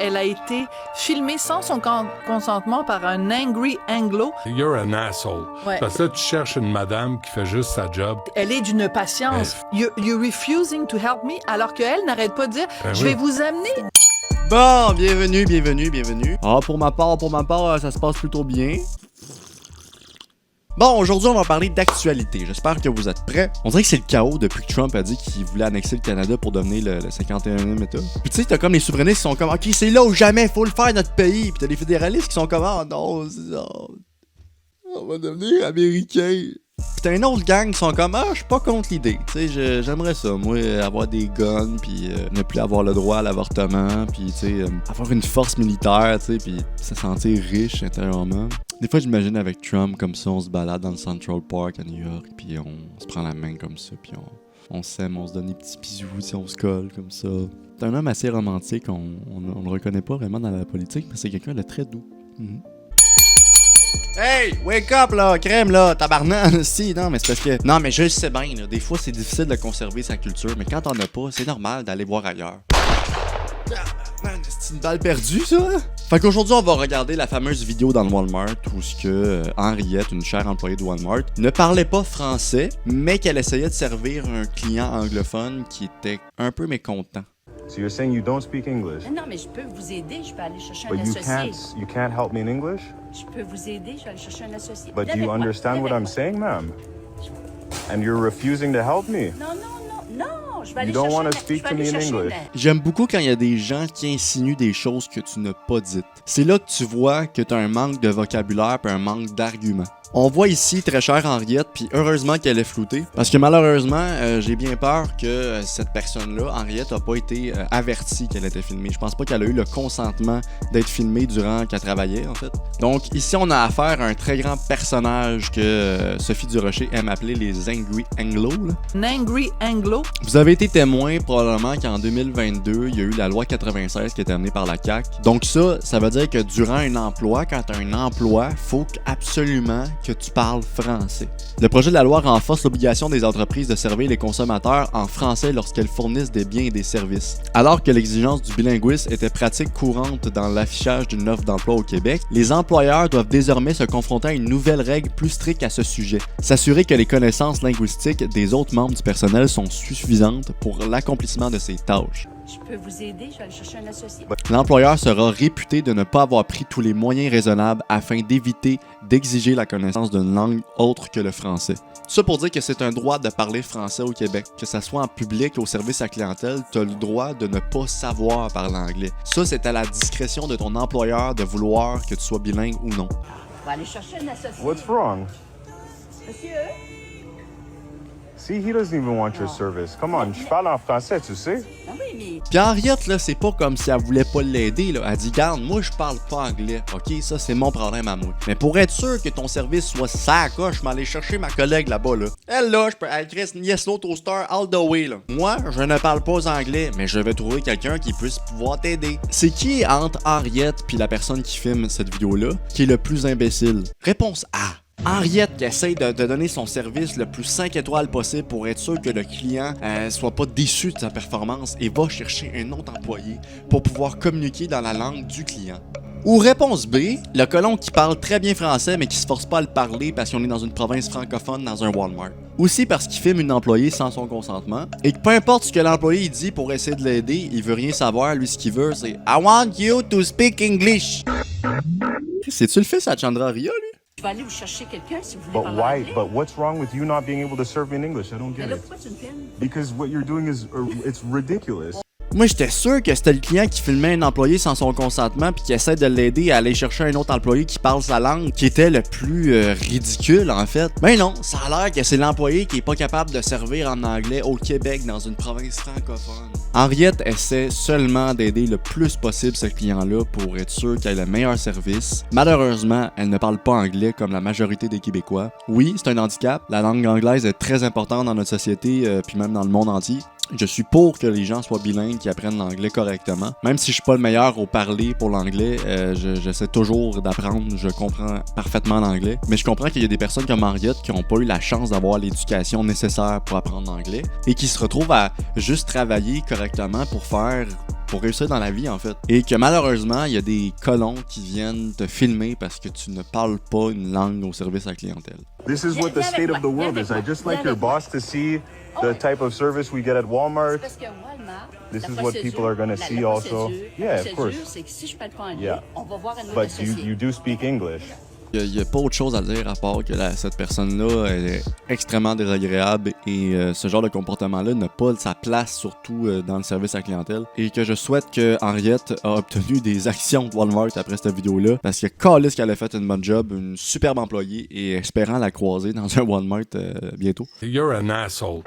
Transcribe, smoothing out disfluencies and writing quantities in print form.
Elle a été filmée sans son consentement par un angry Anglo. You're an asshole. Ouais. Parce que là, tu cherches une madame qui fait juste sa job. Elle est d'une patience. You're refusing to help me, alors qu'elle n'arrête pas de dire je vais vous amener. Bon, bienvenue. Ah, pour ma part, ça se passe plutôt bien. Bon, aujourd'hui, on va parler d'actualité. J'espère que vous êtes prêts. On dirait que c'est le chaos depuis que Trump a dit qu'il voulait annexer le Canada pour devenir le 51e État. Puis tu sais, t'as comme les souverainistes qui sont comme « Ok, c'est là ou jamais, faut le faire notre pays. » Puis t'as les fédéralistes qui sont comme « Oh non, on va devenir américain. » Puis t'as une autre gang qui sont comme « Ah, je suis pas contre l'idée. » Tu sais, j'aimerais ça, moi, avoir des guns, puis ne plus avoir le droit à l'avortement, puis tu sais, avoir une force militaire, tu sais, puis se sentir riche intérieurement. Des fois, j'imagine avec Trump, comme ça, on se balade dans le Central Park à New York, puis on se prend la main comme ça, puis on s'aime, on se donne des petits bisous, si on se colle comme ça. C'est un homme assez romantique, on le reconnaît pas vraiment dans la politique, mais c'est quelqu'un de très doux. Mm-hmm. Hey, wake up là, crème là, tabarnak. Si, non, mais c'est parce que. Non, mais je le sais bien, là. Des fois, c'est difficile de conserver sa culture, mais quand t'en as pas, c'est normal d'aller voir ailleurs. Man, c'est une balle perdue, ça? Fait qu'aujourd'hui, on va regarder la fameuse vidéo dans le Walmart où ce que Henriette, une chère employée de Walmart, ne parlait pas français, mais qu'elle essayait de servir un client anglophone qui était un peu mécontent. So you're saying you don't speak English? Non, mais je peux vous aider, je peux aller chercher But un associé. you can't help me in English? Je peux vous aider, je vais aller chercher un associé. But do you understand what I'm saying, ma'am? And you're refusing to help me? Non, je vais aller You don't chercher want to speak to me in English? J'aime beaucoup quand il y a des gens qui insinuent des choses que tu n'as pas dites. C'est là que tu vois que tu as un manque de vocabulaire et un manque d'arguments. On voit ici très chère Henriette, puis heureusement qu'elle est floutée, parce que malheureusement, j'ai bien peur que cette personne-là, Henriette, n'a pas été avertie qu'elle était filmée. Je pense pas qu'elle a eu le consentement d'être filmée durant qu'elle travaillait, en fait. Donc ici, on a affaire à un très grand personnage que Sophie Durocher aime appeler les Angry Anglo. Un angry Anglo. Vous avez été témoin probablement qu'en 2022, il y a eu la loi 96 qui est amenée par la CAQ. Donc ça veut dire que durant un emploi, quand tu as un emploi, faut absolument que tu parles français. Le projet de la loi renforce l'obligation des entreprises de servir les consommateurs en français lorsqu'elles fournissent des biens et des services. Alors que l'exigence du bilinguisme était pratique courante dans l'affichage d'une offre d'emploi au Québec, les employeurs doivent désormais se confronter à une nouvelle règle plus stricte à ce sujet. S'assurer que les connaissances linguistiques des autres membres du personnel sont suffisantes pour l'accomplissement de ces tâches. Je peux vous aider, je vais aller chercher un associé. L'employeur sera réputé de ne pas avoir pris tous les moyens raisonnables afin d'éviter d'exiger la connaissance d'une langue autre que le français. Tout ça pour dire que c'est un droit de parler français au Québec. Que ça soit en public, au service à la clientèle, tu as le droit de ne pas savoir parler anglais. Ça, c'est à la discrétion de ton employeur de vouloir que tu sois bilingue ou non. Je vais aller chercher un associé. What's wrong? Monsieur? See, he doesn't even want your service. Come on, je parle en français, tu sais? Ah oui, mais... Puis Henriette, là, c'est pas comme si elle voulait pas l'aider, là. Elle dit, garde, moi, je parle pas anglais. OK, ça, c'est mon problème à moi. Mais pour être sûr que ton service soit sacoche, je m'allais chercher ma collègue là-bas, là. Elle, là, je peux écrire Yes No Toaster all the way, là. Moi, je ne parle pas anglais, mais je vais trouver quelqu'un qui puisse pouvoir t'aider. C'est qui entre Henriette puis la personne qui filme cette vidéo-là qui est le plus imbécile? Réponse A. Henriette qui essaye de donner son service le plus 5 étoiles possible pour être sûr que le client soit pas déçu de sa performance et va chercher un autre employé pour pouvoir communiquer dans la langue du client. Ou réponse B, le colon qui parle très bien français mais qui se force pas à le parler parce qu'on est dans une province francophone dans un Walmart. Aussi parce qu'il filme une employée sans son consentement et que peu importe ce que l'employé dit pour essayer de l'aider, il veut rien savoir, lui ce qu'il veut c'est « I want you to speak English ». C'est-tu le fils à Chandra Ria, lui? Je vais aller vous chercher quelqu'un si vous voulez But parler why? anglais. But what's wrong with you not being able to serve me in English? I don't Mais get là, it. pourquoi tu me filmes? Because what you're doing is, it's ridiculous. Moi, j'étais sûr que c'était le client qui filmait un employé sans son consentement puis qui essaie de l'aider à aller chercher un autre employé qui parle sa langue, qui était le plus ridicule, en fait. Ben non, ça a l'air que c'est l'employé qui est pas capable de servir en anglais au Québec dans une province francophone. Henriette essaie seulement d'aider le plus possible ce client-là pour être sûr qu'il ait le meilleur service. Malheureusement, elle ne parle pas anglais comme la majorité des Québécois. Oui, c'est un handicap. La langue anglaise est très importante dans notre société puis même dans le monde entier. Je suis pour que les gens soient bilingues, qui apprennent l'anglais correctement. Même si je suis pas le meilleur au parler pour l'anglais, j'essaie toujours d'apprendre, je comprends parfaitement l'anglais. Mais je comprends qu'il y a des personnes comme Henriette qui n'ont pas eu la chance d'avoir l'éducation nécessaire pour apprendre l'anglais et qui se retrouvent à juste travailler correctement pour faire pour réussir dans la vie, en fait. Et que malheureusement, il y a des colons qui viennent te filmer parce que tu ne parles pas une langue au service à la clientèle. This is what the state of the world is. I just like your boss to see the type of service we get at Walmart. Parce que Walmart, This la is what people are gonna see la also. procédure, Yeah, la of course. procédure, c'est que si je parle pas anglais, Yeah. on va voir un autre But associé. you do speak English. Il n'y a pas autre chose à dire à part que cette personne-là elle est extrêmement désagréable et ce genre de comportement-là n'a pas sa place, surtout dans le service à la clientèle. Et que je souhaite que Henriette a obtenu des actions de Walmart après cette vidéo-là, parce que calisse qu'elle a fait une bonne job, une superbe employée, et espérant la croiser dans un Walmart bientôt. You're an asshole.